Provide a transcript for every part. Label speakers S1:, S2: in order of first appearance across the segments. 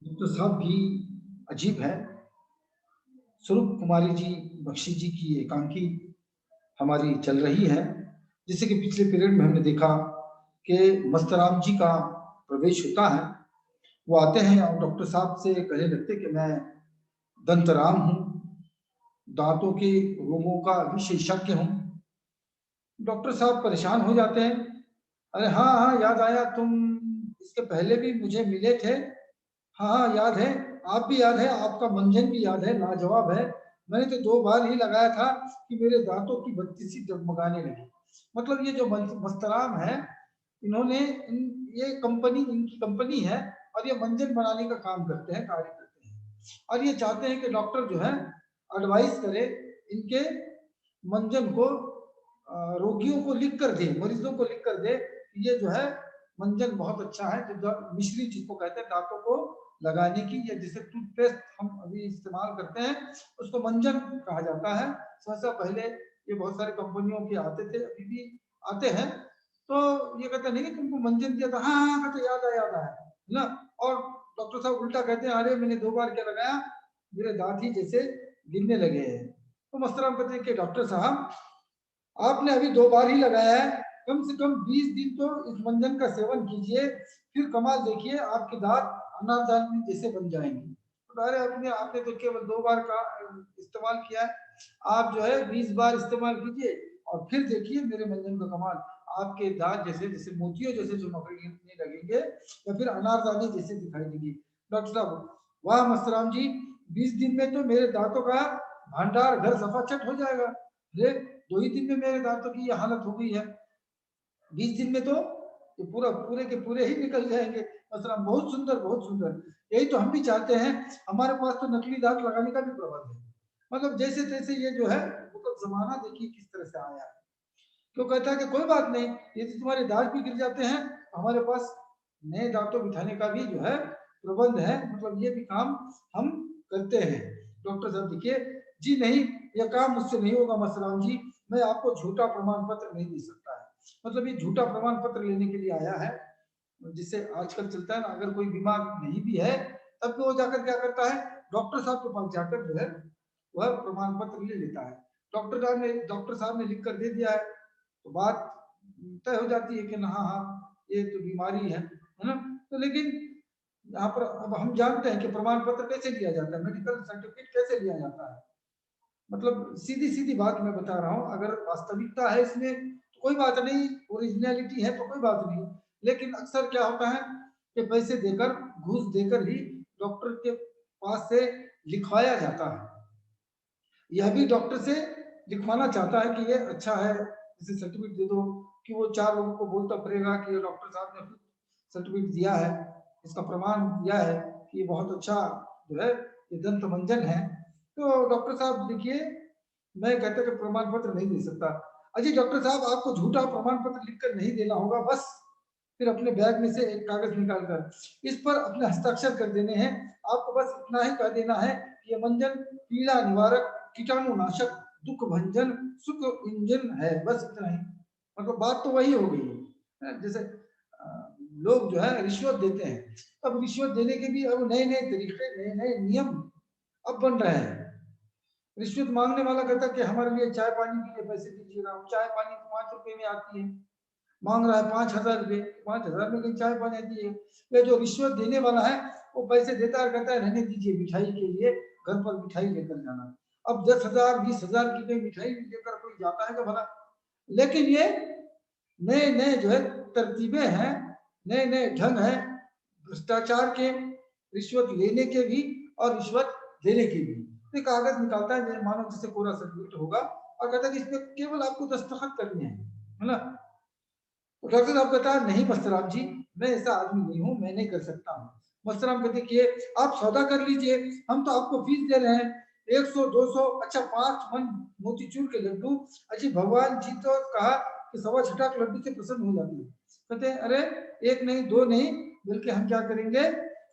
S1: Doctor साहब भी अजीब है। स्वरूप कुमारी जी बख्शी जी की एकांकी हमारी चल रही है। जैसे कि पिछले पीरियड में हमने देखा कि मस्तराम जी का प्रवेश होता है। वो आते हैं और डॉक्टर साहब से कहने लगते कि मैं दंतराम हूँ, दांतों के रोगों का विशेषज्ञ हूँ। डॉक्टर साहब परेशान हो जाते हैं। अरे हाँ हाँ, याद आया, तुम इसके पहले भी मुझे मिले थे। हाँ हाँ, याद है। आप भी याद है, आपका मंजन भी याद है, लाजवाब है। मैंने तो 2 बार ही लगाया था कि मेरे दांतों की बत्ती सी डगमगाने लगी। मतलब ये जो मस्तराम है, इन्होंने ये कंपनी, इनकी कंपनी है और ये मंजन बनाने का काम करते हैं, कार्य करते हैं। और ये चाहते हैं कि डॉक्टर जो है एडवाइस करे इनके मंजन को, रोगियों को लिख कर दे, मरीजों को लिख कर दे कि ये जो है मंजन बहुत अच्छा है, जो मिश्री जिसको कहते हैं दांतों को लगाने की, या जैसे टूथपेस्ट हम अभी इस्तेमाल करते हैं उसको मंजन कहा जाता है। सहसा पहले ये बहुत सारी कंपनियों के आते थे, अभी भी आते हैं। तो ये कहते नहीं कि तुमको मंजन दिया था, हाँ हाँ हाँ, कहते याद आया है ना। और डॉक्टर साहब उल्टा कहते हैं, अरे मैंने 2 बार क्या लगाया, मेरे दांत ही जैसे गिरने लगे हैं। तो मस्तराम कहते हैं कि डॉक्टर साहब, आपने अभी 2 बार ही लगाया है, कम से कम 20 दिन तो इस मंजन का सेवन कीजिए, फिर कमाल देखिए, आपके दांत अनारदाने जैसे बन जाएंगे। तो अरे अपने आपने तो केवल 2 बार का इस्तेमाल किया है, आप जो है 20 बार इस्तेमाल कीजिए और फिर देखिए मेरे मंजन का कमाल। आपके दांत जैसे जैसे मोतियों जैसे चमकने लगेंगे या फिर अनारदाने जैसे दिखाई देंगे। डॉक्टर साहब, वाह मस्तराम जी, 20 दिन में तो मेरे दांतों का भंडार घर सफाचट हो जाएगा। अरे 2 ही दिन में मेरे दांतों की ये हालत हो गई है, 20 दिन में तो ये पूरा पूरे के पूरे ही निकल जाएंगे। मसलन बहुत सुंदर, बहुत सुंदर। यही तो हम भी चाहते हैं। हमारे पास तो नकली दांत लगाने का भी प्रबंध है। मतलब जैसे तैसे ये जो है, मतलब जमाना देखिए किस तरह से आया है। तो कहता है कि कोई बात नहीं, यदि तुम्हारे दांत भी गिर जाते हैं तो हमारे पास नए दांतों बिठाने का भी जो है प्रबंध है। मतलब ये भी काम हम करते हैं। डॉक्टर साहब देखिए, जी नहीं, यह काम मुझसे नहीं होगा मसलाम जी, मैं आपको झूठा प्रमाण पत्र नहीं दे सकता है। मतलब ये झूठा प्रमाण पत्र लेने के लिए आया है। जिससे आजकल चलता है ना, अगर कोई बीमार नहीं भी है तब भी वो जाकर क्या करता है, डॉक्टर साहब के पास जाकर जो है वह प्रमाण पत्र ले लेता है। डॉक्टर साहब ने लिख कर दे दिया है तो बात तय हो जाती है कि हाँ हाँ, ये तो बीमारी है ना। तो लेकिन यहाँ पर अब हम जानते हैं कि प्रमाण पत्र कैसे लिया जाता है, मेडिकल सर्टिफिकेट कैसे लिया जाता है। मतलब सीधी सीधी बात मैं बता रहा हूँ, अगर वास्तविकता है इसमें तो कोई बात नहीं, ओरिजिनलिटी है तो कोई बात नहीं। लेकिन अक्सर क्या होता है कि पैसे देकर, घूस देकर ही डॉक्टर के पास से लिखवाया जाता है। यह भी डॉक्टर से लिखवाना चाहता है कि ये अच्छा है, इसे सर्टिफिकेट दे दो, कि वो 4 लोगों को बोलता फिरेगा कि डॉक्टर साहब ने सर्टिफिकेट दिया है, इसका प्रमाण दिया है कि ये बहुत अच्छा जो है ये दंत मंजन है। तो डॉक्टर साहब देखिए, मैं कहता कि प्रमाण पत्र नहीं दे सकता। अजी डॉक्टर साहब, आपको झूठा प्रमाण पत्र लिखकर नहीं देना होगा, बस फिर अपने बैग में से एक कागज निकालकर इस पर अपने हस्ताक्षर कर देने हैं। आपको बस इतना ही कह देना है कि ये मंजन पीड़ा निवारक, कीटाणुनाशक, दुख भंजन, सुख इंजन है, बस इतना ही। मतलब बात तो वही हो गई है। जैसे लोग जो है रिश्वत देते हैं, अब रिश्वत देने के भी अब नए नए तरीके, नए नए नियम अब बन रहे हैं। रिश्वत मांगने वाला कहता है कि हमारे लिए चाय पानी के लिए पैसे दीजिएगा, चाय पानी 5 रुपए में आती है, मांग रहा है 5,000 रुपये, 5,000 में कहीं चाय पानी आती है। ये जो रिश्वत देने वाला है वो पैसे देता है, कहता है रहने दीजिए, मिठाई के लिए घर पर मिठाई लेकर जाना। अब 10,000 20,000 की कोई मिठाई लेकर कोई जाता है क्या भला। लेकिन ये नए नए जो है तरतीबें हैं, नए नए ढंग हैं भ्रष्टाचार के, रिश्वत लेने के भी और रिश्वत देने के भी। तो कागज निकालता है मानो जैसे पूरा सर्टिफिकेट होगा और कहता है कि इसमें केवल आपको दस्तखत करने हैं, है ना। तो डॉक्टर साहब कहता है नहीं मस्तराम जी, मैं ऐसा आदमी नहीं हूँ, मैं नहीं कर सकता हूँ। मस्तराम कहते कि आप सौदा कर लीजिए, हम तो आपको फीस दे रहे हैं 100 200, अच्छा 5 मन मोतीचूर के लड्डू। अच्छी भगवान जी तो कहा कि 1.25 लड्डू से प्रसन्न हो जाती है। कहते हैं अरे 1 नहीं 2 नहीं, बल्कि हम क्या करेंगे,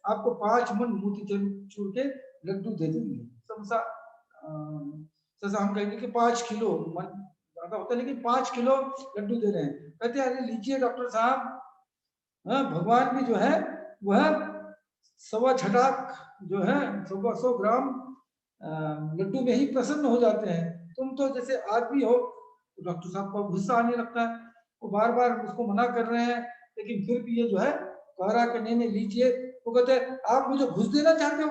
S1: आपको 5 मन मोतीचूर के लड्डू दे देंगे। समसा हम कहेंगे कि 5 किलो मन ज्यादा होता है, लेकिन 5 किलो लड्डू दे रहे हैं। कहते हैं अरे लीजिए डॉक्टर साहब, हाँ भगवान भी जो है वह सवा छटाक जो है 100 ग्राम लड्डू में ही प्रसन्न हो जाते हैं। तुम तो जैसे आदमी हो, तो डॉक्टर साहब को गुस्सा आने लगता है, वो बार बार उसको मना कर रहे हैं, लेकिन फिर भी ये जो है कह रहा कि नहीं लीजिए। वो कहते हैं आप मुझे घूस देना चाहते हो,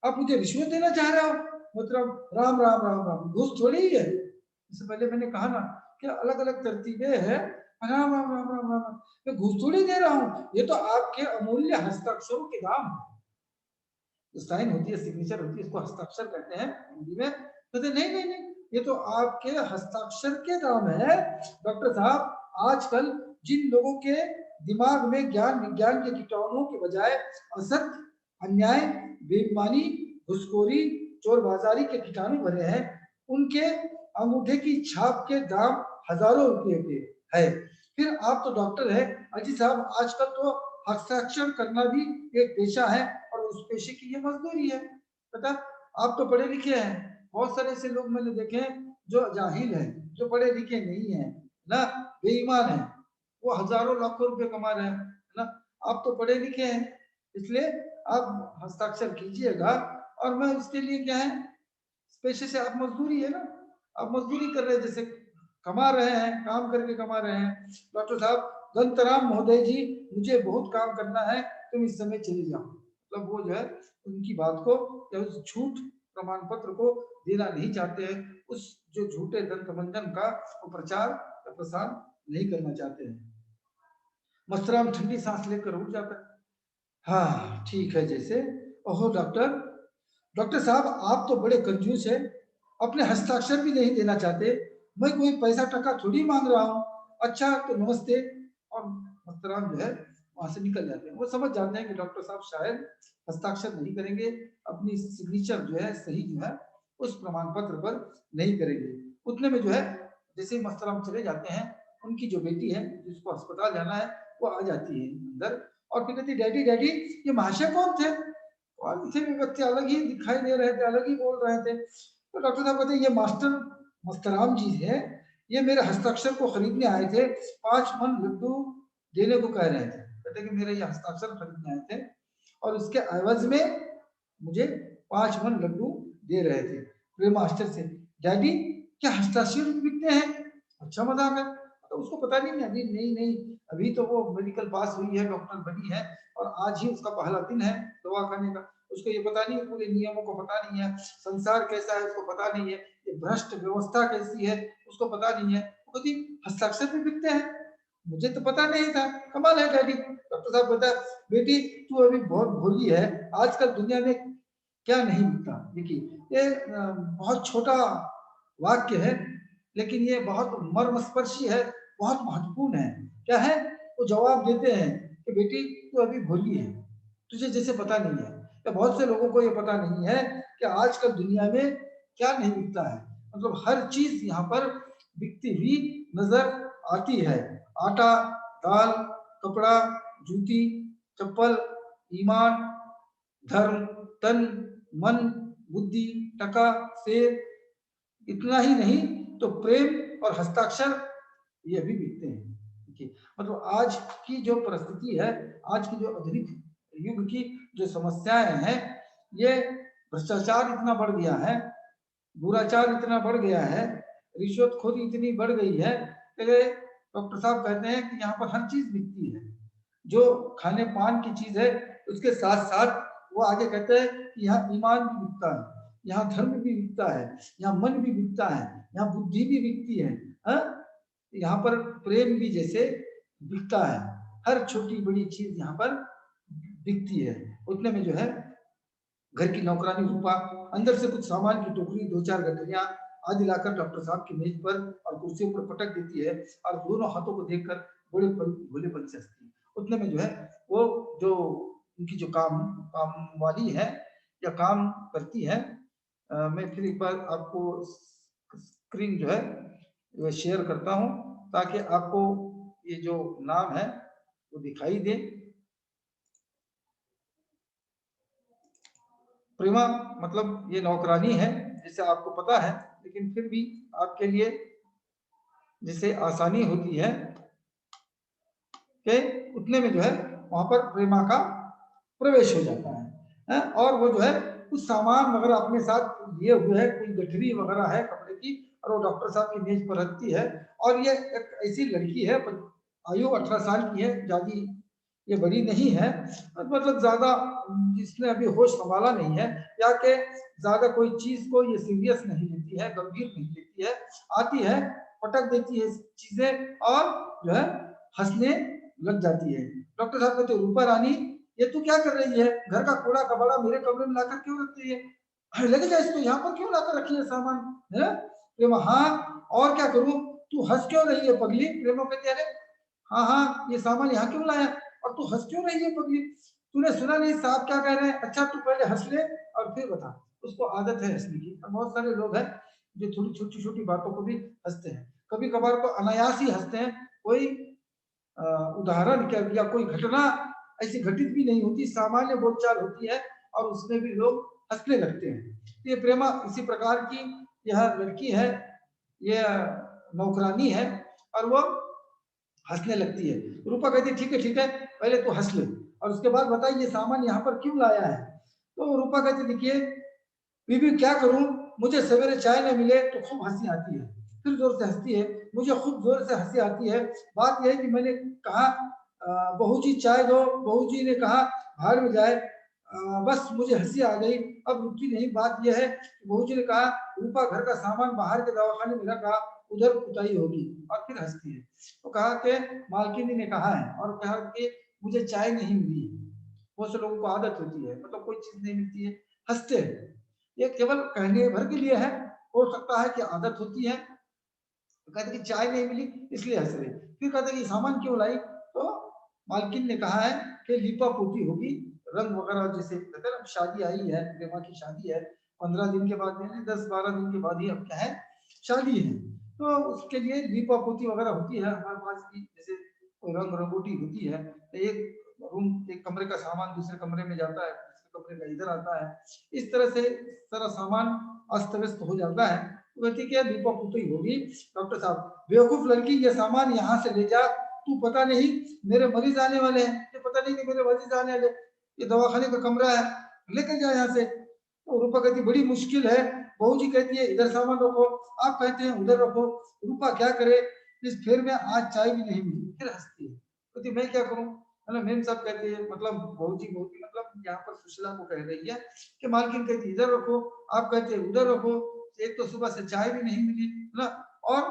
S1: आप मुझे रिश्वत देना चाह रहे हो, मतलब राम राम राम राम, घूस थोड़ी ही है। इससे पहले मैंने कहा ना कि अलग अलग तरतीबें है, राम राम राम राम राम, मैं घूस थोड़ी दे रहा हूँ, ये तो आपके अमूल्य हस्ताक्षरों के दाम है। जो साइन होती है, सिग्नेचर होती है, इसको हस्ताक्षर कहते हैं हिंदी में। कहते नहीं नहीं नहीं, ये तो आपके हस्ताक्षर के दाम है डॉक्टर साहब। आजकल जिन लोगों के दिमाग में ज्ञान विज्ञान के कीटाणुओं के बजाय असत, अन्याय, बेईमानी, घुसखोरी, चोरबाजारी के कीटाणु भरे हैं, उनके अंगूठे की छाप के दाम हजारों रुपए के है। फिर आप तो डॉक्टर है अजी साहब, आजकल तो हस्ताक्षर करना भी एक पेशा है और उस पेशे की ये मजदूरी है। पता, आप तो पढ़े लिखे हैं, बहुत सारे ऐसे लोग मैंने देखे हैं जो जाहिल है, जो पढ़े लिखे नहीं है ना, बेईमान है, वो हजारों लाखों रुपए कमा रहे हैं, है ना। आप तो पढ़े लिखे हैं, इसलिए आप हस्ताक्षर कीजिएगा, और मैं उसके लिए क्या है, पेशे से आप मजदूरी है ना, आप मजदूरी कर रहे हैं, जैसे कमा रहे हैं, काम करके कमा रहे हैं। डॉक्टर साहब, दंतराम महोदय जी, मुझे बहुत काम करना है, तुम इस समय चले जाओ, मतलब वो जो है उनकी बात को या उस झूठ प्रमाण पत्र को देना नहीं चाहते हैं, उस जो झूठे दंत मंजन का वो प्रचार या प्रसार नहीं करना चाहते हैं। मस्तराम ठंडी सांस लेकर उठ जाता है, हाँ ठीक है जैसे। ओहो डॉक्टर, डॉक्टर साहब आप तो बड़े कंजूस है, अपने हस्ताक्षर भी नहीं देना चाहते, मैं कोई पैसा टका थोड़ी मांग रहा हूँ, अच्छा तो नमस्ते। और मुस्तराम जो है वहां से निकल जाते हैं। वो समझ जाते हैं कि डॉक्टर साहब शायद हस्ताक्षर नहीं करेंगे, अपनी सिग्नेचर जो है सही जो है उस प्रमाण पत्र पर नहीं करेंगे। उतने में जो है जैसे ही मुस्तराम चले जाते हैं, उनकी जो बेटी है जिसको अस्पताल जाना है वो आ जाती है अंदर, और फिर कहती डैडी डैडी ये महाशय कौन थे? और थे भी बच्चे अलग ही दिखाई दे रहे थे, अलग ही बोल रहे थे। तो डॉक्टर साहब कहते ये मास्टर मस्तराम जी है, ये मेरे हस्ताक्षर को खरीदने आए थे, 5 मन लड्डू देने को कह रहे थे। कहते कि मेरे ये हस्ताक्षर खरीदने आए थे और उसके एवज में मुझे 5 मन लड्डू दे रहे थे। फिर मास्टर से डैडी क्या हस्ताक्षर बिकते हैं? अच्छा मजाक है। तो उसको पता नहीं, अभी नहीं नहीं, अभी तो वो मेडिकल पास हुई है, डॉक्टर बनी है, और आज ही उसका पहला दिन है दवा खाने का। उसको ये पता नहीं है, पूरे नियमों को पता नहीं है, संसार कैसा है उसको पता नहीं है, ये भ्रष्ट व्यवस्था कैसी है उसको पता नहीं है। वो कहती हस्ताक्षर भी बिकते हैं, मुझे तो पता नहीं था, कमाल है डैडी। डॉक्टर साहब कहता बेटी तू अभी बहुत भोली है, आजकल दुनिया में क्या नहीं बिकता। देखिए ये बहुत छोटा वाक्य है, लेकिन ये बहुत मर्मस्पर्शी है, बहुत महत्वपूर्ण है। क्या है? वो जवाब देते हैं कि बेटी तू अभी भोली है, तुझे जैसे पता नहीं है, या बहुत से लोगों को ये पता नहीं है कि आजकल दुनिया में क्या नहीं बिकता है। मतलब हर चीज यहाँ पर बिकती हुई नजर आती है। आटा, दाल, कपड़ा, जूती, चप्पल, ईमान, धर्म, तन, मन, बुद्धि, टका, शेर, इतना ही नहीं तो प्रेम और हस्ताक्षर ये भी बिकते हैं। देखिए मतलब आज की जो परिस्थिति है, आज की जो आधुनिक युग की जो समस्याएं हैं, ये भ्रष्टाचार इतना बढ़ गया है, दुराचार इतना बढ़ गया है, रिश्वतखोरी इतनी बढ़ गई है कि डॉक्टर साहब कहते हैं कि यहाँ पर हर चीज बिकती है। जो खाने पान की चीज है उसके साथ साथ वो आगे कहते हैं कि यहाँ ईमान भी बिकता है, यहाँ धर्म भी बिकता है, यहाँ मन भी बिकता है, यहाँ बुद्धि भी बिकती है, यहाँ पर प्रेम भी जैसे बिकता है। हर छोटी बड़ी चीज यहाँ पर बिकती है। उतने में जो है घर की नौकरानी रूपा अंदर से कुछ सामान की टोकरी, 2-4 गठरियां आदि लाकर डॉक्टर साहब की मेज पर और कुर्सियों पर पटक देती है, और दोनों हाथों को देखकर बड़े भोलेपन से हंसती है। उतने में जो है वो जो उनकी जो काम वाली है या काम करती है, मैं फिर एक बार आपको स्क्रीन जो है शेयर करता हूँ ताकि आपको ये जो नाम है वो दिखाई दे। प्रेमा मतलब ये नौकरानी है जिसे आपको पता है, लेकिन फिर भी आपके लिए जिसे आसानी होती है कि उतने में जो है वहां पर प्रेमा का प्रवेश हो जाता है, और वो जो है कुछ सामान वगैरह अपने साथ लिए हुए है, कोई गठरी वगैरह है कपड़े की, और वो डॉक्टर साहब की मेज पर रखती है। और ये एक ऐसी लड़की है, आयु 18 साल की है, ज्यादा ये बड़ी नहीं है, मतलब ज्यादा जिसने अभी होश संभाला नहीं है, या के ज्यादा कोई चीज को ये सीरियस नहीं लेती है, गंभीर नहीं लेती है, आती है, पटक देती है चीजें और जो है हंसने लग जाती है। डॉक्टर साहब कहते रूपा रानी, ये तू क्या कर रही है? घर का कूड़ा कबाड़ा मेरे कमरे में लाकर क्यों रखती है? लगे जा इसको यहाँ पर क्यों लाकर रखी है सामान? है प्रेमा, हाँ और क्या करूं? तू हंस क्यों रही है पगली? प्रेमा कहती है, अरे हाँ हाँ ये सामान यहाँ क्यों लाया और तू हंस क्यों रही है पगली? तूने सुना नहीं साहब क्या कह रहे हैं? अच्छा तू पहले हंस ले और फिर बता। उसको आदत है हंसने की। बहुत सारे लोग हैं जो थोड़ी छोटी छोटी बातों को भी हंसते हैं, कभी कभार तो अनायास ही हंसते हैं। कोई उदाहरण क्या या कोई घटना ऐसी घटित भी नहीं होती, सामान्य बोलचाल होती है और उसमें भी लोग हंसने लगते हैं। ये प्रेमा इसी प्रकार की यह लड़की है, यह नौकरानी है और वो हंसने लगती है। रूपा कहती ठीक है पहले तो हंस ले और उसके बाद बताइए ये सामान यहाँ पर क्यों लाया है? तो रूपा कहती देखिए बीबी क्या करूं, मुझे सवेरे चाय न मिले तो खूब हंसी आती है, फिर जोर से हंसती है, मुझे खूब जोर से हंसी आती है। बात यह है कि मैंने कहा बहू जी चाय दो, बहू जी ने कहा भाड़ में जाए, बस मुझे हंसी आ गई। अब रुकी नहीं, बात यह है बहू जी ने कहा रूपा घर का सामान बाहर के दवाखाने में रखा, उधर कुटाई होगी, और फिर हंसती है। तो कहा कि मालकिनी ने कहा है और कहा कि मुझे चाय नहीं मिली। बहुत से लोगों को आदत होती है, मतलब कोई चीज नहीं मिलती है हंसते हैं। ये केवल कहने भर के लिए है, हो सकता है कि आदत होती है। तो कहते कि चाय नहीं मिली इसलिए हंस रहे। फिर कहते कि सामान क्यों लाई? तो मालकिन ने कहा है कि लीपा पोती होगी, रंग वगैरह, जैसे कहते हैं शादी आई है, प्रेमा की शादी है, 15 दिन के बाद यानी 10-12 दिन के बाद ही अब क्या है शादी है, तो उसके लिए लीपा पोती वगैरह होती है हमारे पास की, जैसे कोई रंग रंगोटी होती है। तो एक कमरे का सामान दूसरे कमरे में जाता है, दूसरे कमरे का इधर आता है, इस तरह से सारा सामान अस्त व्यस्त हो जाता है। व्यक्ति क्या दीपक पुत्री होगी। डॉक्टर साहब बेवकूफ लड़की, ये सामान यहाँ से ले जा, तू पता नहीं मेरे मरीज आने वाले हैं, ये पता नहीं कि मेरे मरीज आने वाले, ये दवाखाने का कमरा है, लेकर जा यहाँ से। तो रूपा कहती बड़ी मुश्किल है। बहू जी कहती है इधर सामान रखो, आप कहते हैं उधर रखो। रूपा क्या करे, इस फेर में आज चाय भी नहीं मिली। फिर हंसती है, कहती मैं क्या करूं? मतलब मेम साहब कहते हैं, मतलब बहू जी मतलब यहाँ पर सुशीला को कह रही है कि मालकिन कहती इधर रखो, आप कहते हैं उधर रखो, एक तो सुबह से चाय भी नहीं मिली ना। और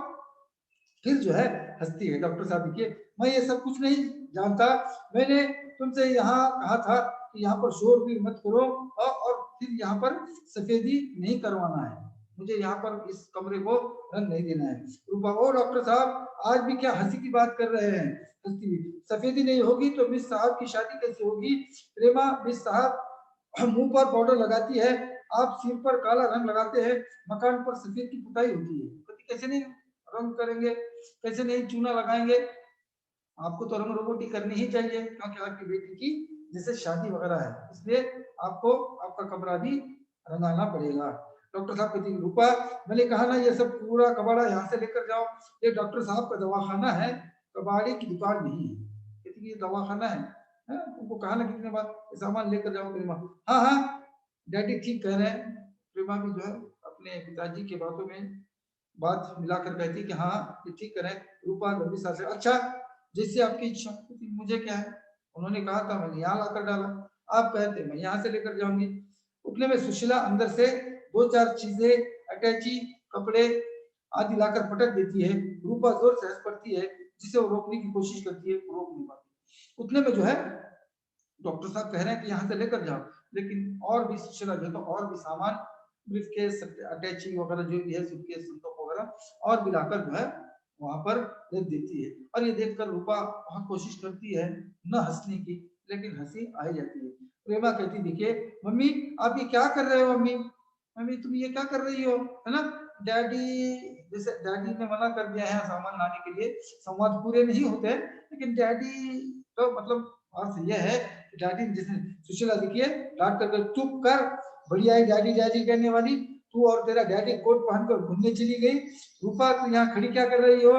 S1: फिर जो है हंसती है। डॉक्टर साहब देखिए मैं ये सब कुछ नहीं जानता, मैंने तुमसे यहाँ कहा था कि यहाँ पर शोर भी मत करो, और फिर यहाँ पर सफेदी नहीं करवाना है, मुझे यहाँ पर इस कमरे को रंग नहीं देना है। रूपा ओ डॉक्टर साहब आज भी क्या हंसी की बात कर रहे हैं? हंसती हुई, सफेदी नहीं होगी तो मिस साहब की शादी कैसे होगी? प्रेमा मिस साहब मुंह पर पाउडर लगाती है, आप सिर पर काला रंग लगाते हैं, मकान पर सफेद की पुताई होती है। कैसे नहीं रंग करेंगे, कैसे नहीं चूना लगाएंगे? आपको तो रंग रोगोटी करनी ही चाहिए क्योंकि आपकी बेटी की जैसे शादी वगैरह है, इसलिए आपको आपका कमरा भी रंगाना पड़ेगा। डॉक्टर साहब कहती रूपा मैंने कहा ना ये सब पूरा कबाड़ा यहाँ से लेकर जाओ, ये डॉक्टर साहब का दवाखाना है, कबाड़ी की दुकान नहीं है। कहती ये दवाखाना है, तुमको कहा ना कितने बार सामान लेकर जाओ। प्रेमा हाँ हाँ डैडी ठीक कह रहे हैं। प्रेमा भी जो है अपने पिताजी के बातों में बात मिलाकर कहती कि हाँ ये ठीक करें। रूपा गंभीर सा से अच्छा जैसे आपकी इच्छा, मुझे क्या है, उन्होंने कहा था मैंने यहाँ लाकर डाला, आप कहते मैं यहाँ से लेकर जाऊंगी। उतने में सुशीला अंदर से 2-4 चीजें अटैची कपड़े आदि लाकर पटक देती है। रूपा जोर से हंस पड़ती है, जिसे वो रोकने की कोशिश करती है, रोक नहीं पाती। उतने में जो है डॉक्टर साहब कह रहे हैं कि यहाँ से लेकर जाओ, लेकिन और भी सुशीला जो तो और भी सामान ब्रीफकेस अटैची वगैरह जो भी है सूटकेस संतोष वगैरह और भी लाकर जो है वहां पर रख देती है। और ये देखकर रूपा बहुत कोशिश करती है न हंसने की, लेकिन हंसी आ ही जाती है। प्रेमा कहती देखिए मम्मी आप ये क्या कर रहे हो? मम्मी मम्मी तुम ये क्या कर रही हो, है ना? डैडी जैसे डैडी ने मना कर दिया है सामान लाने के लिए, संवाद पूरे नहीं होते, लेकिन डैडी तो मतलब अर्थ यह है डैडी जिसने सुशीला देखिए डांट कर चुप कर, बढ़िया है डैडी डैडी कहने वाली, तू और तेरा डैडी कोट पहनकर घूमने चली गई। रूपा तू यहाँ खड़ी क्या कर रही हो?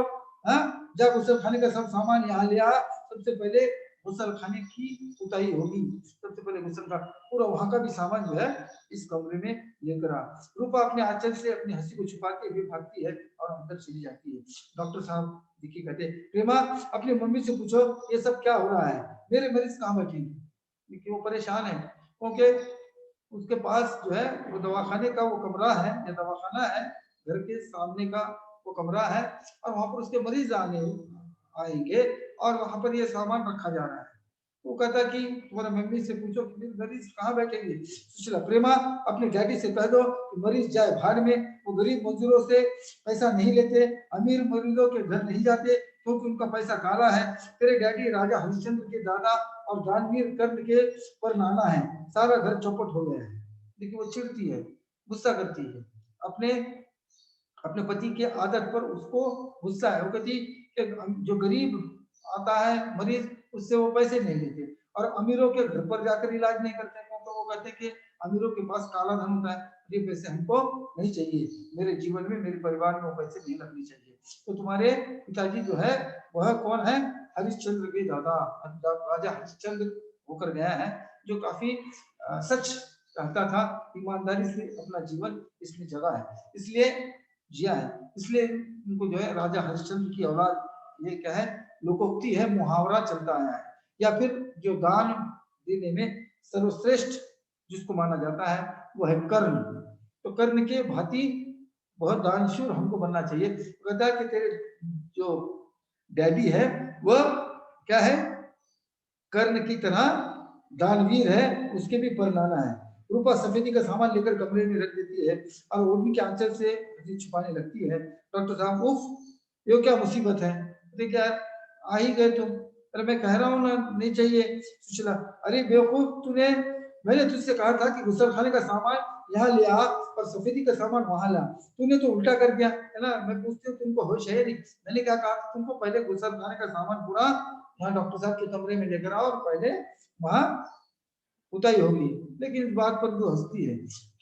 S1: हाँ जब उसे खाने का सब सामान यहाँ ले आ, सबसे पहले गुसल खाने की उताई होगी। सबसे पहले गुसल का पूरा वहां का भी सामान जो है इस कमरे में लेकर आ। रूपा अपने आंचल से अपनी हंसी को छुपाते हुए भागती है और अंदर चली जाती है। डॉक्टर साहब देखिए कहते, प्रेमा अपनी मम्मी से पूछो ये सब क्या हो रहा है, मेरे मरीज कहाँ बैठेंगे, क्योंकि वो परेशान है, क्योंकि उसके पास जो है वो दवाखाने का वो कमरा है या दवाखाना है, घर के सामने का वो कमरा है, और वहां पर उसके मरीज आने आएंगे और वहां पर ये सामान रखा जा रहा है। वो कहता कि तुम्हारे मम्मी से पूछो कि मेरे मरीज कहाँ बैठेंगे। सुशीला, प्रेमा अपने डैडी से कह दो कि मरीज जाए भाड़ में, वो गरीब मजदूरों से पैसा नहीं लेते, अमीर मरीजों के घर नहीं जाते क्योंकि उनका पैसा काला है। तेरे डैडी राजा हरिश्चंद्र के दादा और दानवीर कर्ण के पर नाना है, सारा घर चौपट हो गया है। देखिए वो चिढ़ती है, गुस्सा करती है, अपने अपने पति के आदत पर उसको गुस्सा है। वो कहती कि जो गरीब आता है मरीज उससे वो पैसे नहीं लेते, और अमीरों के घर पर जाकर इलाज नहीं करते, क्योंकि वो कहते हैं कि अमीरों के पास काला धन होता है, ये पैसे हमको नहीं चाहिए, मेरे जीवन में मेरे परिवार में वो पैसे नहीं लगने चाहिए। तो तुम्हारे पिताजी जो है वह कौन है, हरिश्चंद्र के दादा राजा हरिश्चंद्र होकर गया है, जो काफी सच कहता था, ईमानदारी से अपना जीवन इसमें जगा है, इसलिए जिया है, इसलिए उनको जो है राजा हरिश्चंद्र की औलाद, ये क्या है, लोकोक्ति है, मुहावरा चलता आया है। या फिर जो दान देने में सर्वश्रेष्ठ जिसको माना जाता है वो है कर्ण। तो कर्ण के भांति बहुत दानशूर हमको बनना चाहिए। कहता है कि तेरे जो डैडी है वह क्या है, कर्ण की तरह दानवीर है, उसके भी परनाना है। रूपा सफेदी का सामान लेकर कमरे में रख देती है और ओढ़नी के आंचल से छुपाने लगती है। डॉक्टर साहब, उफ ये क्या मुसीबत है, देखिए यार आ ही गए तुम, अरे मैं कह रहा हूँ ना नहीं चाहिए। सुशीला, अरे बेवकूफ तूने, मैंने तुझसे कहा था कि गुसल खाने का सामान यहाँ ले आ और सफेदी का सामान वहां ला, तूने तो उल्टा कर दिया है ना। मैं पूछती हूँ तुमको होश है नहीं, मैंने क्या कहा था तुमको, पहले गुसल खाने का सामान पूरा यहाँ डॉक्टर साहब के कमरे में लेकर आओ और पहले वहां उताई होगी। लेकिन इस बात पर वो हंसती है,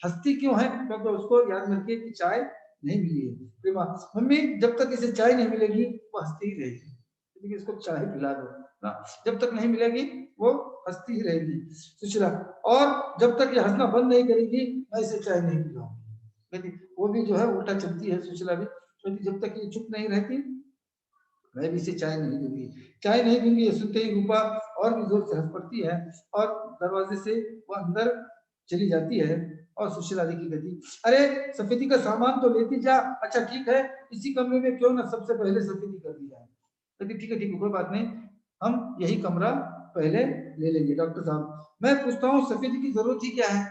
S1: हंसती क्यों है, क्योंकि उसको याद रखिए कि चाय नहीं मिली है। प्रेमा, मम्मी जब तक इसे चाय नहीं मिलेगी वो हंसती ही रहेगी, क्योंकि इसको चाय पिला दो ना, जब तक नहीं मिलेगी वो हंसती ही रहेगी। सुशीला, और जब तक ये हंसना बंद नहीं करेगी मैं इसे चाय नहीं पिलाऊंगी। वो भी जो है उल्टा चलती है सुशीला भी, क्योंकि जब तक ये चुप नहीं रहती मैं भी इसे चाय नहीं दूंगी, चाय नहीं दूंगी। ये सुनते ही रूपा और भी जोर से हंस पड़ती है और दरवाजे से वो अंदर चली जाती है। और सुशीला की गति, अरे सफेदी का सामान तो लेती जा, अच्छा ठीक है इसी कमरे में क्यों ना सबसे पहले सफेदी कर दी जाए। कहती ठीक है कोई बात नहीं, हम यही कमरा पहले ले लेंगे। डॉक्टर साहब, मैं पूछता हूँ सफेदी की जरूरत ही क्या है,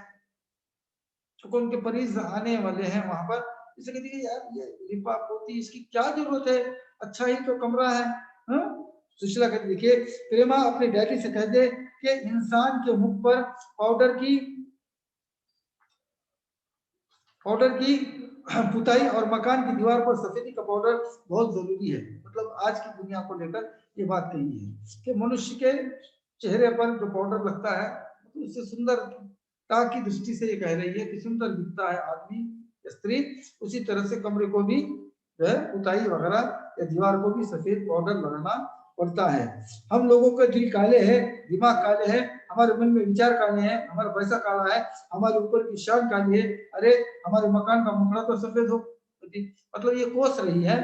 S1: क्योंकि उनके मरीज आने वाले हैं वहां पर। इसे कहती है यार ये लिपा पोती इसकी क्या जरूरत है, अच्छा ही तो कमरा है। हाँ? सुशीला कहती, देखिए प्रेमा अपने डैडी से कह दे कि इंसान के मुख पर पाउडर की पुताई और मकान की दीवार पर सफेदी का पाउडर बहुत जरूरी है। मतलब आज की दुनिया को लेकर ये बात कही है कि मनुष्य के चेहरे पर जो पाउडर लगता है तो उससे सुंदरता की दृष्टि से ये कह रही है कि सुंदर दिखता है आदमी या स्त्री, उसी तरह से कमरे को भी जो है पुताई वगैरह या दीवार को भी सफेद पाउडर लगाना पड़ता है। हम लोगों के दिल काले हैं, दिमाग काले हैं, हमारे मन में विचार काले हैं, हमारा पैसा काला है, हमारे ऊपर की शान काली है, अरे हमारे मकान का मुखड़ा तो सफेद हो। मतलब ये कोस रही है,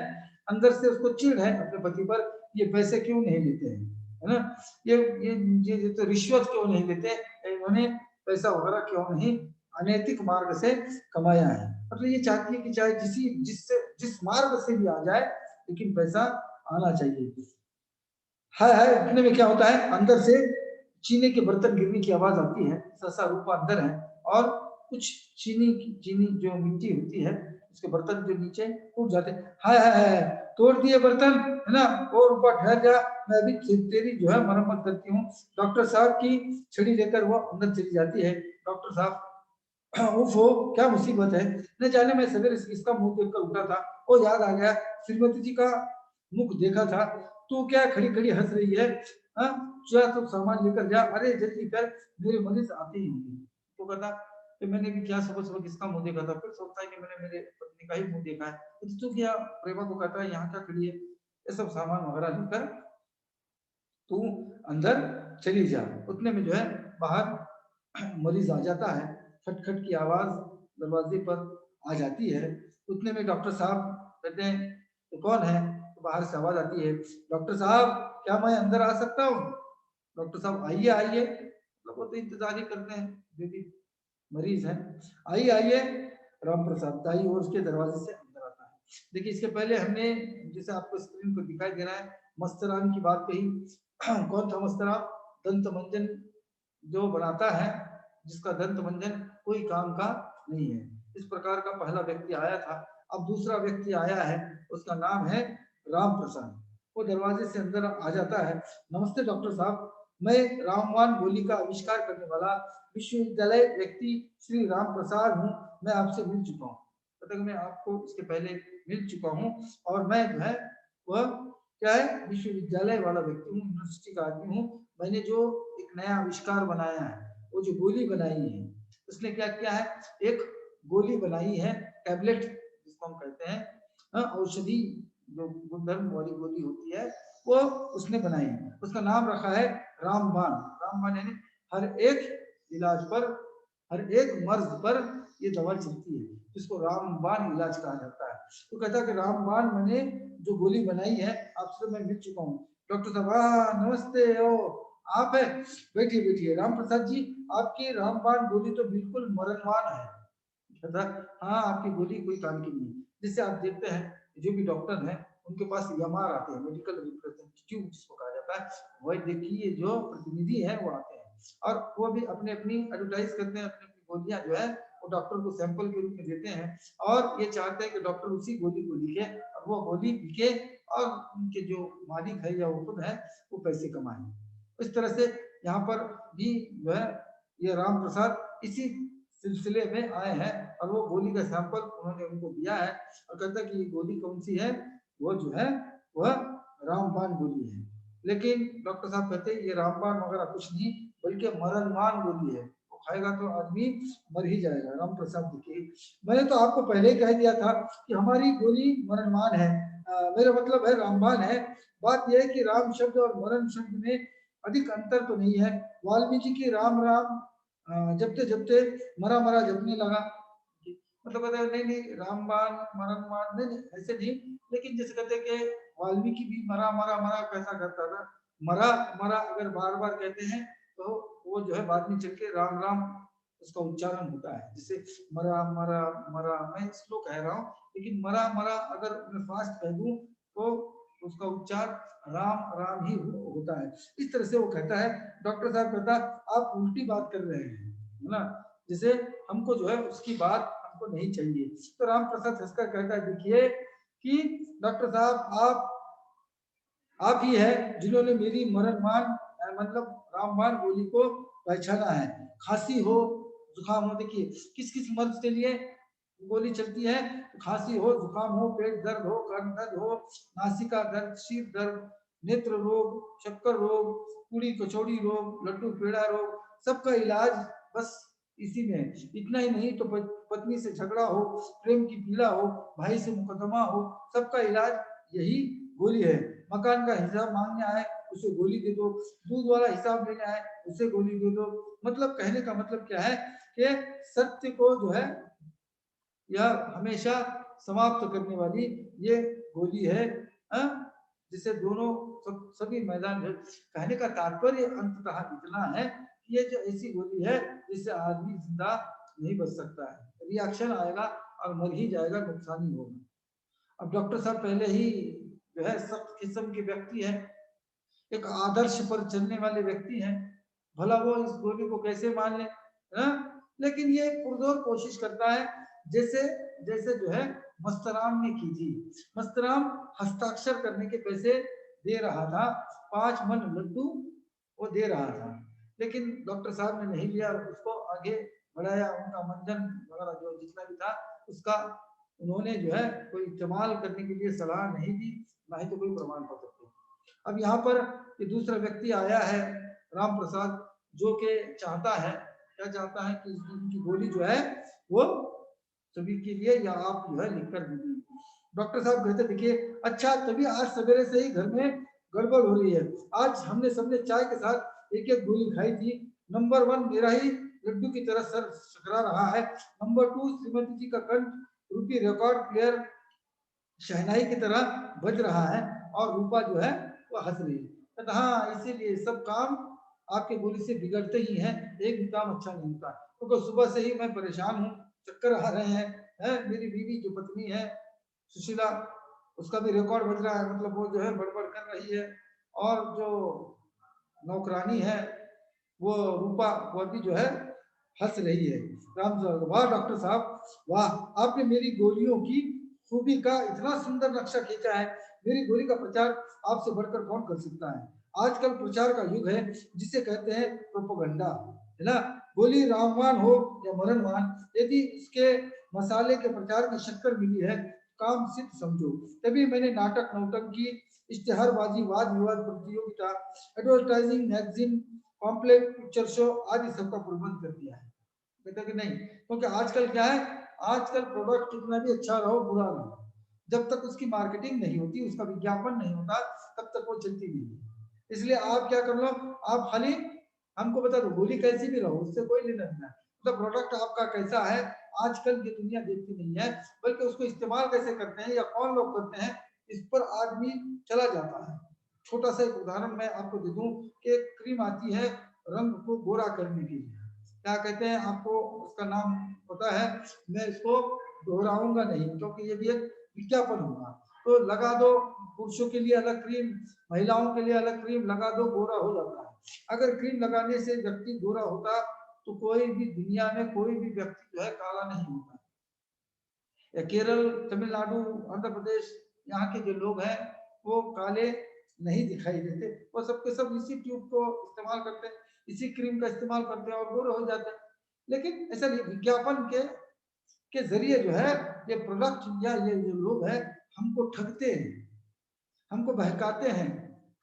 S1: अंदर से उसको चिढ़ है अपने पति पर, ये पैसे क्यों नहीं लेते हैं, है ना, ये तो रिश्वत क्यों नहीं लेते, इन्होंने पैसा वगैरह क्यों नहीं अनैतिक मार्ग से कमाया है। मतलब ये चाहती है कि चाहे जिस मार्ग से भी आ जाए लेकिन पैसा आना चाहिए। हाय इतने में क्या होता है, अंदर से चीनी के बर्तन गिरने की आवाज आती है। सहसा रूपा अंदर है और कुछ चीनी जो मिट्टी होती है उसके बर्तन जो नीचे टूट जाते हैं। हाय तोड़ दिए बर्तन, है ना, और रूपा ठहर जा, मैं अभी तेरी जो है मरम्मत करती हूँ। डॉक्टर साहब की छड़ी लेकर वो अंदर चली जाती है। डॉक्टर साहब, उफो क्या मुसीबत है, न जाने मैं सवेरे इसका मुंह देखकर उठा था, वो याद आ गया श्रीमती जी का मुख देखा था, तो क्या खड़ी खड़ी हंस रही है, हाँ जा तो सामान लेकर जा, अरे जल्दी कर मेरे मरीज आते ही होंगे। तो कहता कि मैंने भी क्या सुबह सुबह किसका मुंह देखा था, फिर सोचता है कि मैंने मेरे पत्नी का ही मुंह देखा है। तो क्या प्रेमा को कहता है यहाँ क्या खड़ी है, ये सब सामान वगैरह लेकर तू अंदर चली जा। उतने में जो है बाहर मरीज आ जाता है, खटखट की आवाज दरवाजे पर आ जाती है। उतने में डॉक्टर साहब कहते हैं तो कौन है? तो बाहर से आवाज आती है, डॉक्टर साहब क्या मैं अंदर आ सकता हूँ? डॉक्टर साहब आइए आइए, वो तो इंतजार ही करते हैं जो भी मरीज है, आइए आइए। राम प्रसाद दाई और उसके दरवाजे से अंदर आता है। देखिए इसके पहले हमने जैसे आपको स्क्रीन पर दिखाई दे रहा है मस्तराम की बात कही। कौन था मस्तराम? दंत मंजन जो बनाता है, जिसका दंत मंजन कोई काम का नहीं है, इस प्रकार का पहला व्यक्ति आया था। अब दूसरा व्यक्ति आया है, उसका नाम है राम प्रसाद। वो दरवाजे से अंदर आ जाता है। नमस्ते डॉक्टर साहब, मैं रामबाण गोली का आविष्कार करने वाला विश्वविद्यालय व्यक्ति श्री राम प्रसाद हूँ। मैं आपसे मिल चुका हूँ, मतलब मैं आपको इसके पहले मिल चुका हूँ, और मैं जो है वह क्या है, विश्वविद्यालय वाला व्यक्ति हूँ, यूनिवर्सिटी का आदमी हूँ। मैंने जो एक नया आविष्कार बनाया है, वो जो गोली बनाई है, उसने क्या किया है, एक गोली बनाई है, टैबलेट जिसको हम कहते हैं, औषधि जो गुणधर्म वाली गोली होती है, वो उसने बनाई है। उसका नाम रखा है रामबाण। रामबाण यानी हर एक इलाज पर, हर एक मर्ज पर ये दवा चलती है, जिसको रामबाण इलाज कहा जाता है। तो कहता है कि रामबाण मैंने जो गोली बनाई है, आपसे मैं मिल चुका हूँ। डॉक्टर साहब नमस्ते, ओ आप है, बैठिए बैठिए। राम प्रसाद जी, आपकी रामबाण गोली तो बिल्कुल मरणवान है। कहता हाँ, आपकी गोली कोई काम की नहीं है। जिससे आप देखते हैं जो भी डॉक्टर हैं, उनके पास एमआर आते हैं, मेडिकल रिप्रेजेंटेटिव जिसको कहा जाता है, वह देखिए जो प्रतिनिधि है वो आते हैं, और वो भी अपने अपनी एडवर्टाइज करते हैं, अपनी अपनी गोलियां जो है वो डॉक्टर को सैंपल के रूप में देते हैं, और ये चाहते हैं कि डॉक्टर उसी गोली को लिखे और वो गोली बिके, और उनके जो मालिक है या वो खुद है वो पैसे कमाए। इस तरह से यहाँ पर भी जो है ये राम प्रसाद इसी सिलसिले में आए हैं, और वो गोली का सैंपल उन्होंने उनको दिया है, और कहता है कि ये गोली कौन सी है, वो जो है वह रामबाण गोली है। लेकिन डॉक्टर साहब कहते हैं ये रामबाण वगैरह कुछ नहीं, बल्कि मरणवान गोली है, वो खाएगा तो आदमी मर ही जाएगा। राम प्रसाद देखिए, मैंने तो आपको पहले ही कह दिया था कि हमारी गोली मरणवान है, मेरा मतलब है रामबाण है। बात यह है कि राम शब्द और मरण शब्द में अधिक अंतर तो नहीं है। वाल्मीकि की राम राम जपते जपते मरा मरा जपने लगा, मतलब कहते हैं नहीं नहीं रामबाण मरणवान नहीं, नहीं ऐसे नहीं। लेकिन जैसे कहते हैं कि वाल्मीकि भी मरा मरा मरा कैसा करता था, मरा मरा अगर बार बार कहते हैं तो वो जो है बाद में चल के राम राम उसका उच्चारण होता है। जैसे मरा मरा मरा, मैं स्लो कह रहा हूँ, लेकिन मरा मरा अगर मैं फास्ट कह दूं तो उसका उच्चार राम राम ही होता है। इस तरह से वो कहता है। डॉक्टर साहब कहता आप उल्टी बात कर रहे हैं, है ना, जैसे हमको जो है उसकी बात हमको नहीं चाहिए। तो राम प्रसाद हंसकर कहता है देखिए कि डॉक्टर साहब आप ही है जिन्होंने मेरी मरणवान मतलब रामबाण गोली को पहचाना है। खांसी हो, जुकाम हो, देखिए किस किस मर्ज के लिए गोली चलती है, खांसी हो, जुकाम हो, पेट दर्द हो, कान दर्द हो, नासिका दर्द, शीत दर्द, नेत्र रोग, शक्कर रोग, पूड़ी कचौड़ी रोग, लड्डू पेड़ा रोग, सबका इलाज बस इसी में है। इतना ही नहीं तो पत्नी से झगड़ा हो, प्रेम की पीड़ा हो, भाई से मुकदमा हो, सबका इलाज यही गोली है। मकान का हिसाब मांगने आए उसे गोली दे दो, दूध वाला हिसाब लेने आए उसे गोली दे दो। मतलब कहने का मतलब क्या है कि सत्य को जो है यह हमेशा समाप्त करने वाली ये गोली है, जिसे दोनों सभी मैदान में। कहने का तात्पर्य अंततः इतना है कि ये जो ऐसी गोली है जिससे आदमी जिंदा नहीं बच सकता है, रिएक्शन आएगा और मर ही जाएगा, नुकसान ही होगा। अब डॉक्टर साहब पहले ही जो है सख्त किस्म के व्यक्ति है, एक आदर्श पर चलने वाले व्यक्ति हैं, भला वो इस गोली को कैसे मान ले, है? लेकिन ये पुरजोर कोशिश करता है, जैसे जैसे जो है मस्तराम ने की थी। मस्तराम हस्ताक्षर करने के पैसे दे रहा था, 5 मन लड्डू वो दे रहा था, लेकिन डॉक्टर साहब ने नहीं लिया, उसको आगे बढ़ाया। उनका मंजन वगैरह जो जितना भी था उसका उन्होंने जो है कोई इस्तेमाल करने के लिए सलाह नहीं दी, ना ही तो कोई प्रमाण पत्र। अब यहाँ पर ये दूसरा व्यक्ति आया है राम प्रसाद, जो कि चाहता है, क्या चाहता है कि इनकी गोली जो है वो सभी के लिए या आप जो है लिख कर दीजिए। डॉक्टर साहब कहते देखिए अच्छा, तभी आज सवेरे से ही घर में गड़बड़ हो रही है। आज हमने सबने चाय के साथ एक एक गोली खाई थी। नंबर 1 मेरा ही लड्डू की तरह सर सकरा रहा है। नंबर 2 श्रीमती जी का कंठ रूपी रिकॉर्ड प्लेयर शहनाई की तरह बज रहा है और रूपा जो है वो हंस रही है। हाँ, इसीलिए सब काम आपके गोली से बिगड़ते ही हैं, एक भी काम अच्छा नहीं होता। क्योंकि सुबह से ही मैं परेशान हूँ, चक्कर आ रहे हैं। मेरी बीवी जो पत्नी है सुशीला, उसका भी रिकॉर्ड बज रहा है, मतलब वो जो है बड़बड़ कर रही है। और जो नौकरानी है वो रूपा, वो भी जो है हंस रही है। राम साहब, वाह डॉक्टर साहब, वाह, आपने मेरी गोलियों की खूबी का इतना सुंदर नक्शा खींचा है। मेरी गोली का प्रचार आपसे बढ़कर कौन कर सकता है। आजकल प्रचार का युग है जिसे कहते हैं प्रोपोगंडा, है ना। गोली रामवान हो या मरणवान, यदि इसके मसाले के प्रचार की शक्कर मिली है, काम सिद्ध समझो। तभी मैंने नाटक, नौटंकी, इश्तेहारबाजी, वाद विवाद प्रतियोगिता, advertising, magazine, pamphlet, picture show आदि सबका प्रबंध कर दिया है। कहते कि नहीं, क्योंकि आजकल क्या है, आजकल प्रोडक्ट कितना भी अच्छा रहो बुरा रहो, जब तक उसकी मार्केटिंग नहीं होती, उसका विज्ञापन नहीं होता, तब तक वो चलती नहीं है। इसलिए आप क्या कर लो, आप खाली हमको बता दो, गोली कैसी भी रहो, उससे कोई लेना देना है। मतलब प्रोडक्ट आपका कैसा है, आजकल की दुनिया देखती नहीं है, बल्कि उसको इस्तेमाल कैसे करते हैं या कौन लोग करते हैं, इस पर आदमी चला जाता है। छोटा सा एक उदाहरण मैं आपको दे दूं कि एक क्रीम आती है रंग को गोरा करने के लिए, क्या कहते हैं, आपको उसका नाम पता है, मैं इसको दोहराऊंगा नहीं क्योंकि ये भी एक विज्ञापन होगा। तो लगा दो, पुरुषों के लिए अलग क्रीम, महिलाओं के लिए अलग क्रीम लगा दो, गोरा हो जाता है। अगर क्रीम लगाने से व्यक्ति गोरा होता तो कोई भी दुनिया में कोई भी व्यक्ति जो है काला नहीं होता। केरल, तमिलनाडु, आंध्र प्रदेश, यहाँ के जो लोग हैं वो काले नहीं दिखाई देते, वो सबके सब इसी ट्यूब को इस्तेमाल करते हैं, इसी क्रीम का इस्तेमाल करते हैं और गोरे हो जाते हैं। लेकिन ऐसा नहीं, विज्ञापन के जरिए जो है ये प्रोडक्ट या ये जो लोग हैं हमको ठगते हैं, हमको बहकाते हैं,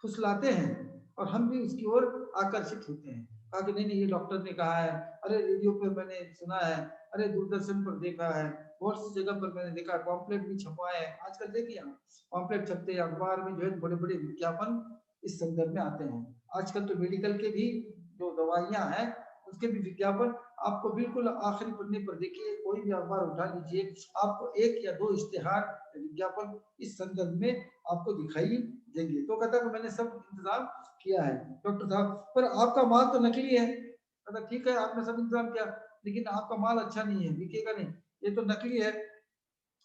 S1: फुसलाते हैं और हम भी उसकी ओर आकर्षित होते हैं। कहा कि नहीं नहीं, ये डॉक्टर ने कहा है, अरे रेडियो पे मैंने सुना है, अरे दूरदर्शन पर देखा है, बहुत सी जगह पर मैंने देखा, पॉम्पलेट भी छपवाए हैं। आजकल देखिए आप, पॉम्पलेट छपते हैं, अखबार में जो है बड़े बड़े विज्ञापन इस संदर्भ में आते हैं। आजकल तो मेडिकल के भी जो दवाइयां हैं उसके भी विज्ञापन आपको बिल्कुल आखिरी पन्ने पर देखिए, कोई भी अखबार उठा लीजिए, आपको एक या दो इश्तेहार विज्ञापन इस संदर्भ में आपको दिखाई देंगे। तो कहता है मैंने सब इंतजाम किया है डॉक्टर साहब, पर आपका माल तो नकली है। कहता ठीक है, आपने सब इंतजाम किया, लेकिन आपका माल अच्छा नहीं है, बिकेगा नहीं, ये तो नकली है।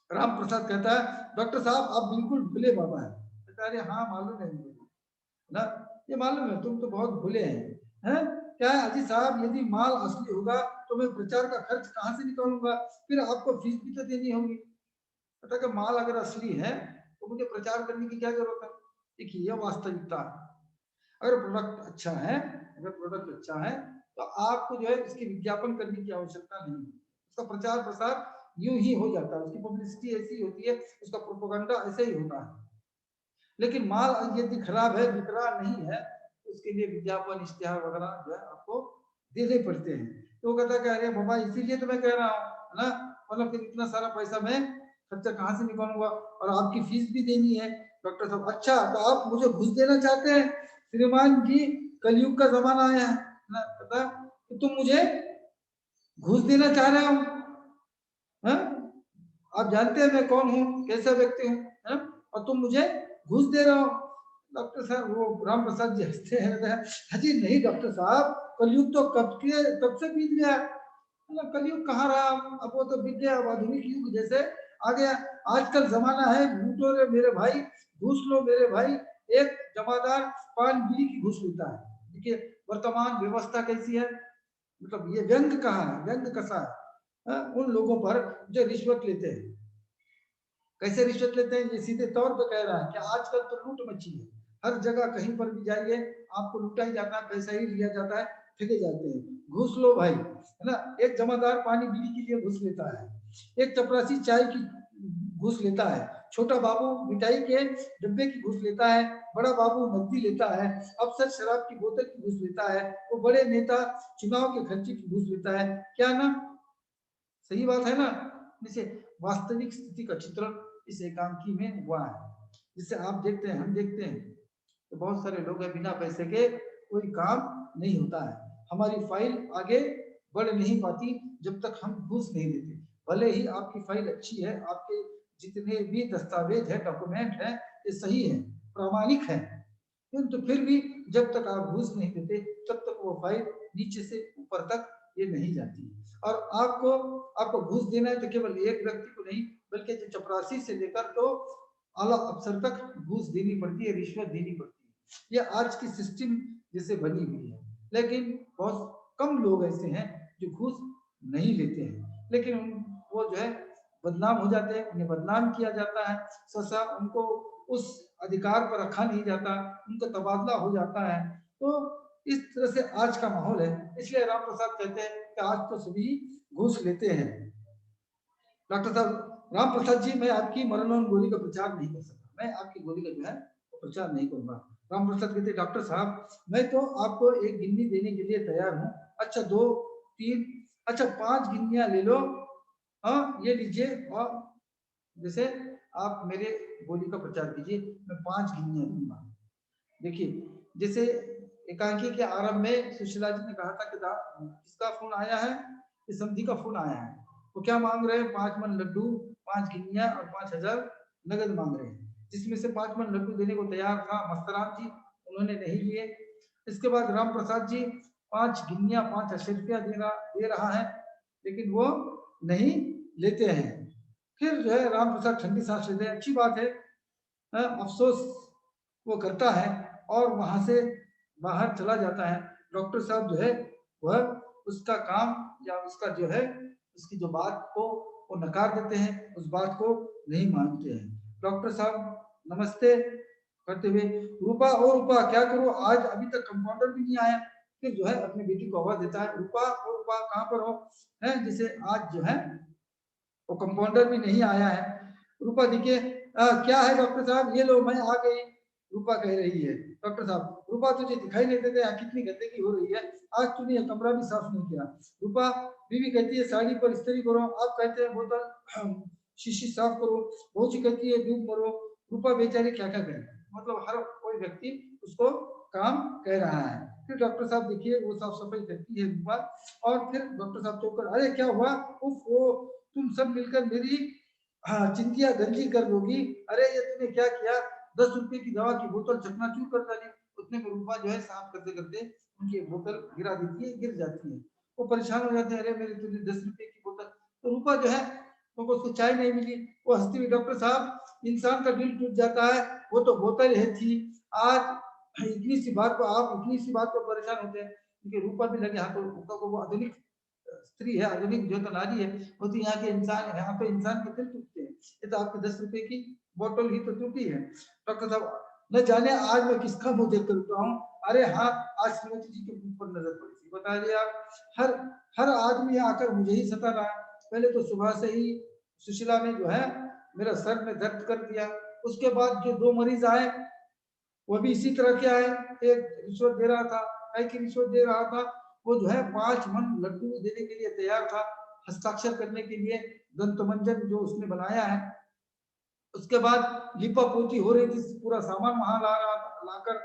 S1: राम प्रसाद कहता है डॉक्टर साहब आप बिल्कुल भूले बाबा है। कहता अरे हाँ मालूम है मुझे ना, ये मालूम है, तुम तो बहुत भूले हैं। क्या है अजी साहब, यदि माल असली होगा तो मैं प्रचार का खर्च कहाँ से निकालूंगा, फिर आपको फीस भी तो देनी होगी। पता कि माल अगर असली है तो मुझे प्रचार करने की क्या जरूरत है। देखिए ये वास्तविकता है। अगर प्रोडक्ट अच्छा है, अगर प्रोडक्ट अच्छा है तो आपको जो है इसकी विज्ञापन करने की आवश्यकता नहीं है, उसका प्रचार प्रसार यूं ही हो जाता है, उसकी पब्लिसिटी ऐसी होती है, उसका प्रोपोगंडा ऐसे ही होता है। लेकिन माल यदि खराब है, बिक रहा नहीं है, तो उसके लिए विज्ञापन, इश्तेहार वगैरह जो है आपको देने पड़ते हैं। तो वो कहता है अरे बाबा इसीलिए तो मैं कह रहा हूँ, है ना, मतलब फिर इतना सारा पैसा मैं खर्चा कहाँ से निकालूंगा, और आपकी फीस भी देनी है। डॉक्टर साहब अच्छा, तो आप मुझे घुस देना चाहते हैं श्रीमान जी, कलयुग का जमाना आया है ना, पता, तो तुम मुझे घुस देना चाह रहे हो, हाँ? आप जानते हैं मैं कौन हूँ, कैसा व्यक्ति हूँ, है? और तुम मुझे घूस दे रहे हो। डॉक्टर साहब, वो राम प्रसाद जी हंसते हैं, अजी नहीं डॉक्टर साहब, कलयुग तो कब से बीत गया, मतलब कलयुग कहाँ रहा, अब वो तो बीत गया, अब आधुनिक युग जैसे आ गया। आजकल जमाना है लूटो रे मेरे भाई, घूस लो मेरे भाई। एक जमादार पान बीड़ी की घूस लेता है। देखिए वर्तमान व्यवस्था कैसी है, मतलब ये व्यंग कहाँ है, व्यंग कसा है, उन लोगों पर जो रिश्वत लेते हैं। कैसे रिश्वत लेते हैं, ये सीधे तौर पे कह रहा है कि आजकल तो लूट मची है, हर जगह कहीं पर भी जाइए आपको लूटा ही जाता है, पैसा ही लिया जाता है, ठगे जाते हैं, घूस लो भाई, है ना। एक जमादार पानी बीड़ी के लिए घूस लेता है, एक चपरासी चाय की घूस लेता है, छोटा बाबू मिठाई के डब्बे की घूस लेता है, बड़ा बाबू नकदी लेता है, अफसर शराब की बोतल की घूस लेता है, वो बड़े नेता चुनाव के खर्चे की घूस लेता है। क्या ना, सही बात है ना। जैसे वास्तविक स्थिति का चित्रण इस एकांकी में हुआ है, जिसे आप देखते हैं, हम देखते हैं। तो बहुत सारे लोग हैं बिना पैसे के कोई काम नहीं होता है। हमारी फाइल आगे बढ़ नहीं पाती जब तक हम घूस नहीं देते। भले ही आपकी फाइल अच्छी है, आपके जितने भी दस्तावेज है, डॉक्यूमेंट है, ये सही है, प्रामाणिक है, किंतु फिर भी जब तक आप घूस नहीं देते तब तक वो फाइल नीचे से ऊपर तक ये नहीं जाती। और आपको घूस देना है तो केवल एक व्यक्ति को नहीं, बल्कि जो चपरासी से लेकर तो आला अफसर तक घूस देनी पड़ती है, रिश्वत देनी पड़ती है। ये आज की सिस्टम जैसे बनी हुई है, लेकिन बहुत कम लोग ऐसे हैं जो घूस नहीं लेते हैं, लेकिन वो जो है बदनाम हो जाते हैं, उन्हें बदनाम किया जाता है, सहसा उनको उस अधिकार पर रखा नहीं जाता, उनका तबादला हो जाता है। तो इस तरह से आज का माहौल है। इसलिए राम प्रसाद कहते हैं कि आज तो सभी घूस लेते हैं। डॉक्टर साहब, राम प्रसाद जी, मैं आपकी मरणोन्मुख गोली का प्रचार नहीं कर सकता, मैं आपकी गोली का जो है प्रचार नहीं करूंगा। राम प्रसाद कहते, डॉक्टर साहब मैं तो आपको एक गिन्नी देने के लिए तैयार हूँ। अच्छा 2, 3, अच्छा 5 गिन्नियां ले लो, हाँ ये लीजिए, और जैसे आप मेरे गोली का प्रचार कीजिए, मैं 5 गिन्नियां दूंगा। देखिए, जैसे एकांकी के आरंभ में सुशीला जी ने कहा था कि किसका फोन आया है, इस समधी का फोन आया है। वो क्या मांग रहे हैं? 5 मन लड्डू, 5 गिन्नियां और 5000 नगद मांग रहे हैं, जिसमें से 5 मन लड्डू देने को तैयार था मस्तराम जी, उन्होंने नहीं लिए। इसके बाद राम प्रसाद जी 5 गिन्नियां 5 रुपया दे रहा है, लेकिन वो नहीं लेते हैं। फिर जो है राम प्रसाद ठंडी सांस लेते हैं, अच्छी बात है, अफसोस वो करता है और वहां से बाहर चला जाता है। डॉक्टर साहब जो है वह उसका काम या उसका जो है उसकी जो बात को वो नकार देते हैं, उस बात को नहीं मानते हैं। डॉक्टर साहब नमस्ते करते हुए, रूपा ओ रूपा क्या करो, आज अभी तक कंपाउंडर भी नहीं आया। फिर जो है अपनी बेटी को आवाज देता है, रूपा ओ रूपा कहाँ पर हो, है जिसे आज जो है वो कंपाउंडर भी नहीं आया है। रूपा देखिए, क्या है डॉक्टर साहब, ये लो मैं आ गई। रूपा कह रही है, डॉक्टर साहब रूपा तुझे दिखाई नहीं देते, यहाँ कितनी गंदगी हो रही है, आज तूने कमरा भी साफ नहीं किया। रूपा बीवी कहती है साड़ी पर इस्त्री करो, आप कहते हैं बोतल शीशी साफ करो, बहू जी कहती है धूप करो। रूपा बेचारी क्या क्या करे, मतलब हर कोई व्यक्ति उसको काम कह रहा है। फिर डॉक्टर साहब देखिए वो साफ सफाई करती है रूपा, और फिर डॉक्टर साहब चौकर, अरे क्या हुआ, उफ वो तुम सब मिलकर मेरी चिंतिया गंजी कर लोगी, अरे ये तूने क्या किया, 10 रुपए की दवा की बोतल चकनाचूर कर डाली। उतने में रूपा जो है साफ करते करते उनकी बोतल गिरा देती है, गिर जाती है। वो परेशान हो जाते हैं, अरे मेरे तुझे 10 रुपए की बोतल। तो रूपा जो है तो उसको चाय नहीं मिली, वो हंसती हुई, डॉक्टर साहब इंसान का दिल टूट जाता है, वो तो बोतल है थी, आज इतनी सी बात पर आप इतनी सी बात पर परेशान होते हैं। क्योंकि रूपा भी लगे हाथों, रूपा को वो आधुनिक स्त्री है, आधुनिक जो तो नारी है, वो तो यहाँ के इंसान है, यहाँ पे इंसान के दिल टूटते हैं, ये तो आपकी 10 रुपए की बोतल ही तो टूटी है। डॉक्टर साहब न जाने आज मैं किसका मुंह देख कर उठा हूँ, अरे हाँ आज श्रीमती जी के मुंह पर नजर पड़ी थी, बता दिया आप, हर हर आदमी आकर मुझे ही सता रहा है। पहले तो सुबह से ही सुशीला ने जो है मेरा सर में दर्द कर दिया, उसके बाद जो 2 मरीज आए वो भी इसी तरह के आए, एक रिश्वत दे रहा था, कई की रिश्वत दे रहा था, वो जो है 5 मन लड्डू देने के लिए तैयार था, हस्ताक्षर करने के लिए दंतमंजन जो उसने बनाया है। उसके बाद लिपा पोती हो रही थी, पूरा सामान वहां लाकर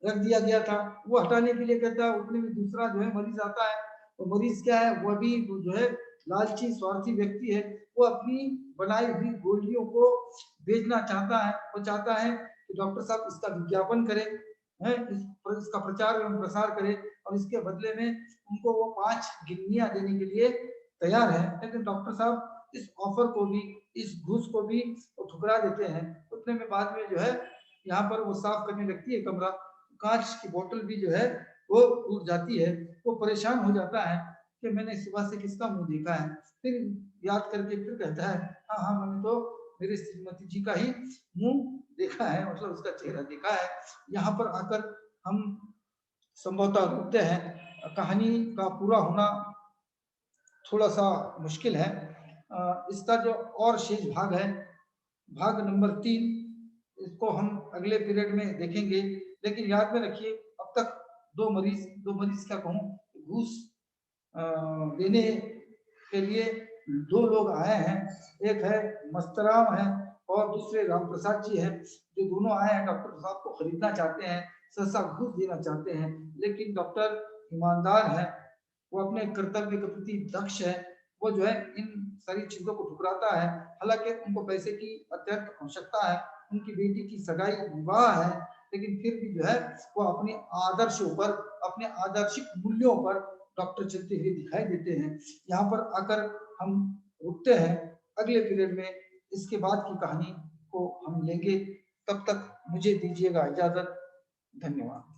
S1: रख दिया गया था, वो हटाने के लिए कहता है, उतने में दूसरा जो है मरीज आता है। तो मरीज क्या है, वो भी जो है लालची स्वार्थी व्यक्ति है, वो अपनी बनाई हुई गोलियों को बेचना चाहता है, वो चाहता है कि डॉक्टर साहब इसका विज्ञापन करें, है इसका प्रचार एवं प्रसार करें, और इसके बदले में उनको वो 5 गिन्नियां देने के लिए तैयार है। लेकिन डॉक्टर साहब इस ऑफर को भी, इस घूस को भी वो ठुकरा देते हैं। उतने में बाद में जो है यहाँ पर वो साफ करने लगती है कमरा, कांच की बोतल भी जो है वो टूट जाती है। वो परेशान हो जाता है कि मैंने सुबह से किसका मुंह देखा है। फिर याद करके फिर कहता है, हाँ हाँ मैंने तो मेरी श्रीमती जी का ही मुंह देखा है, मतलब उसका चेहरा देखा है। यहाँ पर आकर हम संभवतः रुकते हैं, कहानी का पूरा होना थोड़ा सा मुश्किल है। इसका जो और शेष भाग है, भाग नंबर 3, इसको हम अगले पीरियड में देखेंगे। लेकिन याद में रखिए अब तक दो मरीज क्या कहूँ, घूस देने के लिए 2 लोग आए हैं, एक है मस्तराम है और दूसरे राम प्रसाद जी हैं, जो दोनों आए हैं डॉक्टर साहब को खरीदना चाहते हैं। सहसा घूस देना चाहते हैं, लेकिन डॉक्टर ईमानदार है, वो अपने कर्तव्य के प्रति दक्ष है, वो जो है इन सारी चीज़ों को ठुकराता है। हालाँकि उनको पैसे की अत्यंत आवश्यकता है, उनकी बेटी की सगाई विवाह है, लेकिन फिर भी जो है वो अपने आदर्शों पर, अपने आदर्शिक मूल्यों पर डॉक्टर चलते हुए दिखाई देते हैं। यहाँ पर आकर हम रुकते हैं, अगले पीरियड में इसके बाद की कहानी को हम लेंगे। तब तक मुझे दीजिएगा इजाज़त। धन्यवाद।